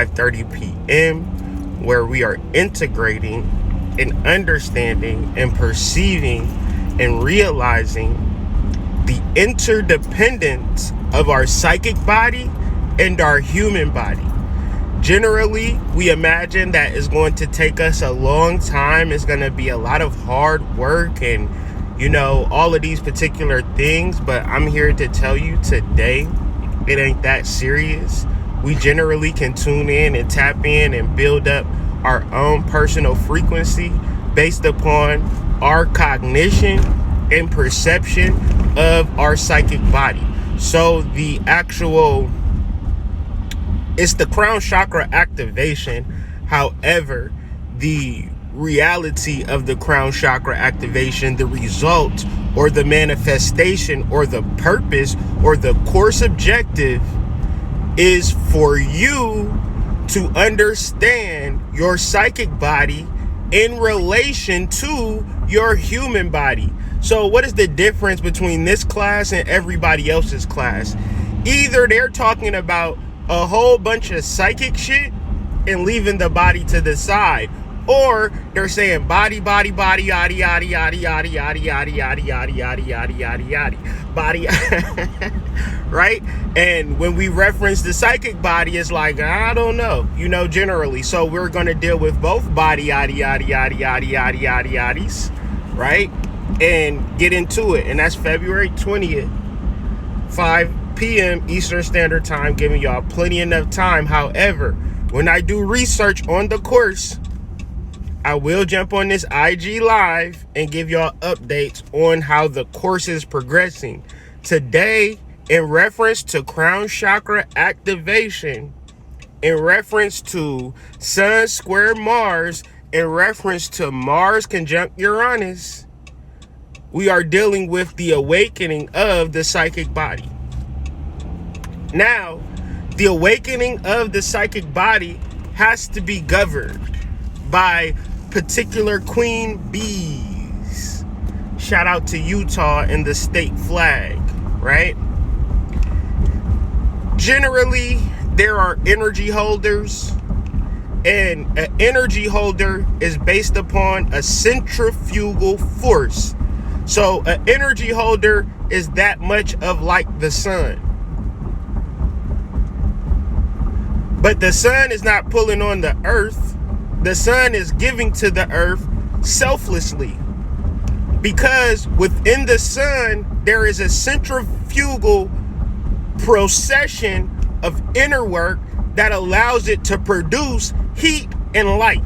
5:30 p.m., where we are integrating and understanding and perceiving and realizing the interdependence of our psychic body and our human body. Generally, we imagine that it's going to take us a long time. It's going to be a lot of hard work and, all of these particular things. But I'm here to tell you today, it ain't that serious. We generally can tune in and tap in and build up our own personal frequency based upon our cognition and perception of our psychic body. So it's the crown chakra activation. However, the reality of the crown chakra activation, the result or the manifestation or the purpose or the course objective is for you to understand your psychic body in relation to your human body. So what is the difference between this class and everybody else's class? Either they're talking about a whole bunch of psychic shit and leaving the body to the side, or they're saying body, yada, yada, yada, yada, yada, yada, yada, yada, yada, yada, yada, yada, yada, body, right? And when we reference the psychic body, it's like, I don't know, generally. So we're going to deal with both body, yada, yada, yada, yada, yada, yada, yaddies, right? And get into it. And that's February 20th, 5 p.m. Eastern Standard Time, giving y'all plenty enough time. However, when I do research on the course, I will jump on this IG live and give y'all updates on how the course is progressing. Today, in reference to crown chakra activation, in reference to Sun square Mars, in reference to Mars conjunct Uranus, we are dealing with the awakening of the psychic body. Now, the awakening of the psychic body has to be governed by particular queen bees. Shout out to Utah and the state flag, right? Generally, there are energy holders, and an energy holder is based upon a centrifugal force. So an energy holder is that much of like the sun. But the sun is not pulling on the earth. The sun is giving to the earth selflessly. Because within the sun, there is a centrifugal procession of inner work that allows it to produce heat and light.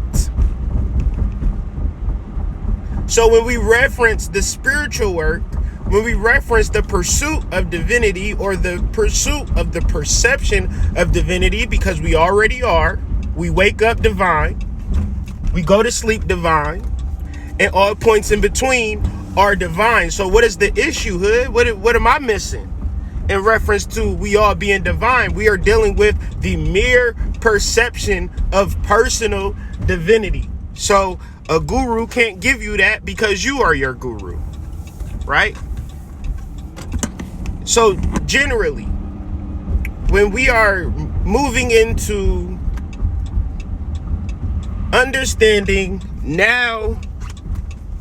So when we reference the spiritual work, when we reference the pursuit of divinity or the pursuit of the perception of divinity, because we already are, we wake up divine, we go to sleep divine, and all points in between are divine. So what is the issue, Hood? What am I missing in reference to we all being divine? We are dealing with the mere perception of personal divinity. So a guru can't give you that because you are your guru, right? So generally, when we are moving into understanding, now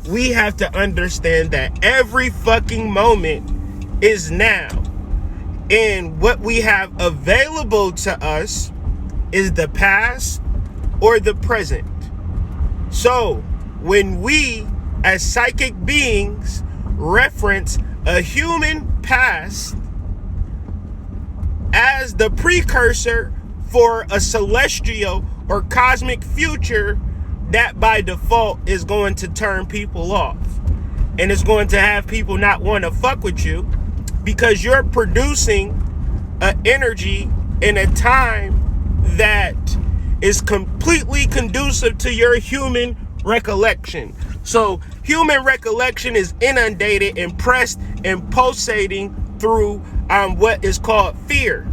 we have to understand that every fucking moment is now. And what we have available to us is the past or the present. So when we as psychic beings reference a human past as the precursor for a celestial or cosmic future, that by default is going to turn people off. And it's going to have people not want to fuck with you because you're producing an energy in a time that is completely conducive to your human recollection. So human recollection is inundated and pressed and pulsating through what is called fear.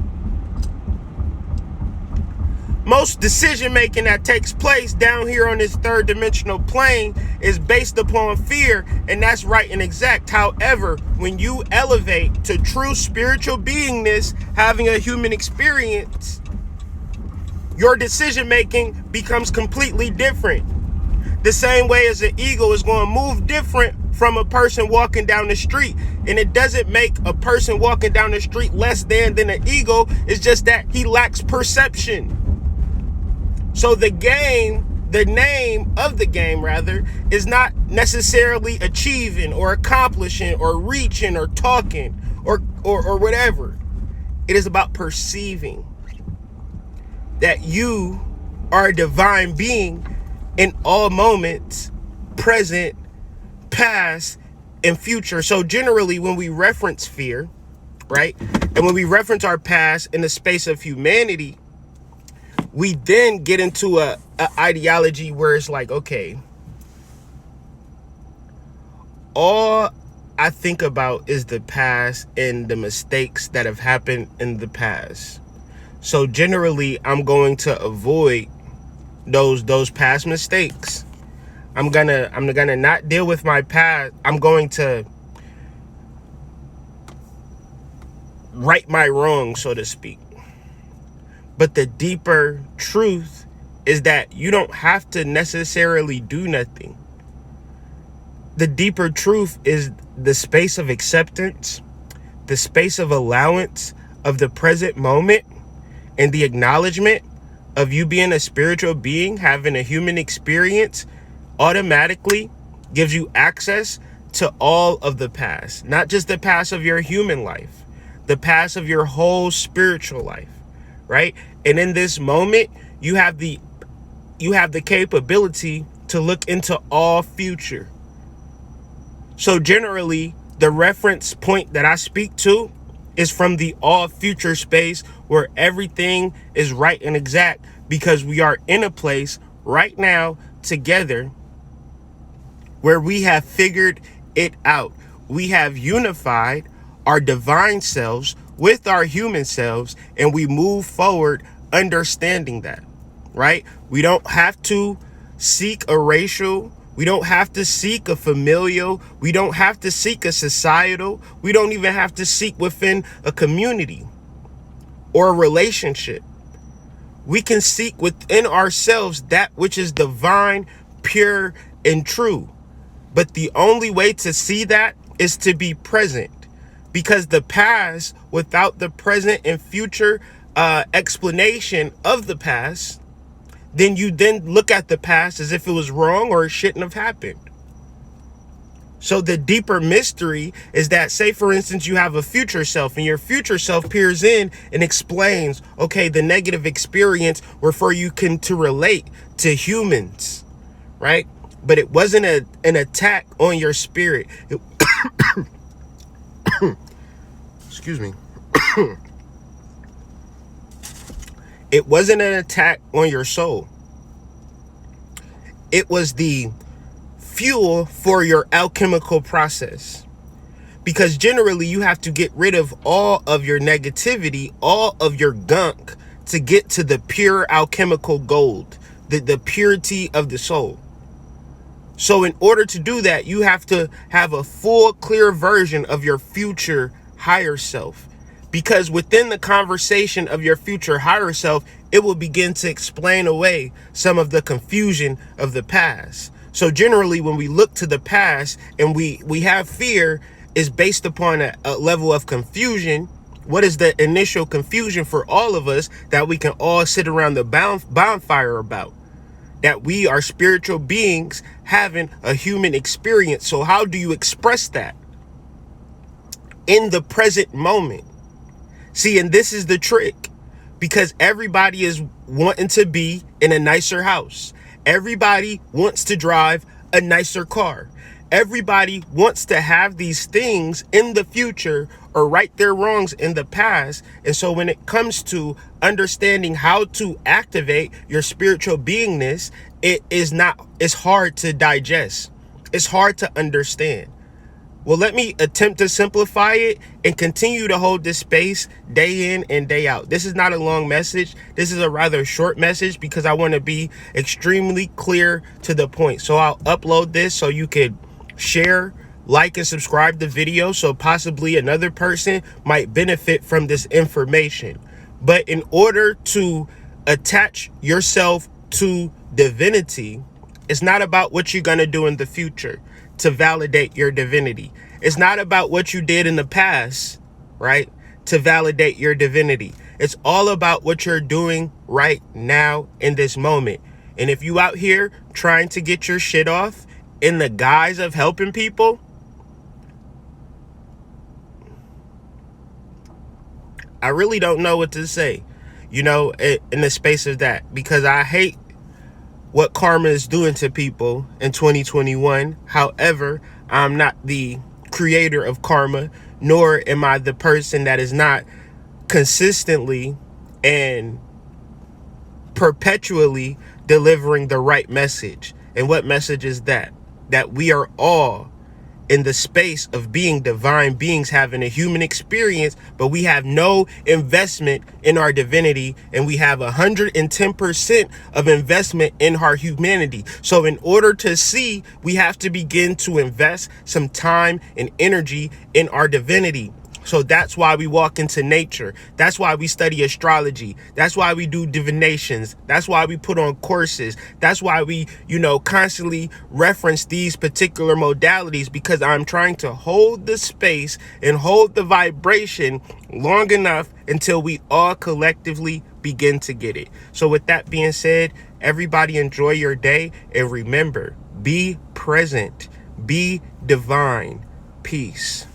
Most decision making that takes place down here on this third dimensional plane is based upon fear, and that's right and exact. However, when you elevate to true spiritual beingness, having a human experience, your decision making becomes completely different. The same way as an eagle is going to move different from a person walking down the street. And it doesn't make a person walking down the street less than an eagle. It's just that he lacks perception. So the name of the game rather, is not necessarily achieving or accomplishing or reaching or talking or whatever. It is about perceiving that you are a divine being in all moments, present, past, and future. So generally when we reference fear, right, and when we reference our past in the space of humanity, we then get into a ideology where it's like, okay, all I think about is the past and the mistakes that have happened in the past. So generally I'm going to avoid those past mistakes. I'm gonna not deal with my past. I'm going to right my wrongs, so to speak. But the deeper truth is that you don't have to necessarily do nothing. The deeper truth is the space of acceptance, the space of allowance of the present moment, and the acknowledgement of you being a spiritual being, having a human experience, automatically gives you access to all of the past, not just the past of your human life, the past of your whole spiritual life, right? And in this moment, you have the capability to look into all future. So generally, the reference point that I speak to is from the all future space where everything is right and exact, because we are in a place right now together where we have figured it out. We have unified our divine selves with our human selves, and we move forward understanding that, right? We don't have to seek a racial, we don't have to seek a familial, we don't have to seek a societal, we don't even have to seek within a community or a relationship. We can seek within ourselves that which is divine, pure, and true. But the only way to see that is to be present, because the past without the present and future explanation of the past, then you then look at the past as if it was wrong or it shouldn't have happened. So the deeper mystery is that, say for instance, you have a future self, and your future self peers in and explains, okay, the negative experience were for you to relate to humans, right? But it wasn't an attack on your spirit. Excuse me. It wasn't an attack on your soul. It was the fuel for your alchemical process. Because generally you have to get rid of all of your negativity, all of your gunk, to get to the pure alchemical gold, the purity of the soul. So in order to do that, you have to have a full, clear version of your future higher self. Because within the conversation of your future higher self, it will begin to explain away some of the confusion of the past. So generally, when we look to the past and we have fear, is based upon a level of confusion. What is the initial confusion for all of us that we can all sit around the bonfire about? That we are spiritual beings having a human experience. So how do you express that? In the present moment. See, and this is the trick, because everybody is wanting to be in a nicer house. Everybody wants to drive a nicer car. Everybody wants to have these things in the future or right their wrongs in the past. And so when it comes to understanding how to activate your spiritual beingness, it's hard to digest. It's hard to understand. Well, let me attempt to simplify it and continue to hold this space day in and day out. This is not a long message. This is a rather short message because I want to be extremely clear to the point. So I'll upload this so you could share, like, and subscribe the video so possibly another person might benefit from this information. But in order to attach yourself to divinity, it's not about what you're going to do in the future to validate your divinity. It's not about what you did in the past, right, to validate your divinity. It's all about what you're doing right now in this moment. And if you out here trying to get your shit off in the guise of helping people, I really don't know what to say, in the space of that, because I hate what karma is doing to people in 2021. However, I'm not the creator of karma, nor am I the person that is not consistently and perpetually delivering the right message. And what message is that? That we are all in the space of being divine beings, having a human experience, but we have no investment in our divinity, and we have 110% of investment in our humanity. So in order to see, we have to begin to invest some time and energy in our divinity. So that's why we walk into nature. That's why we study astrology. That's why we do divinations. That's why we put on courses. That's why we, constantly reference these particular modalities, because I'm trying to hold the space and hold the vibration long enough until we all collectively begin to get it. So with that being said, everybody enjoy your day, and remember, be present, be divine. Peace.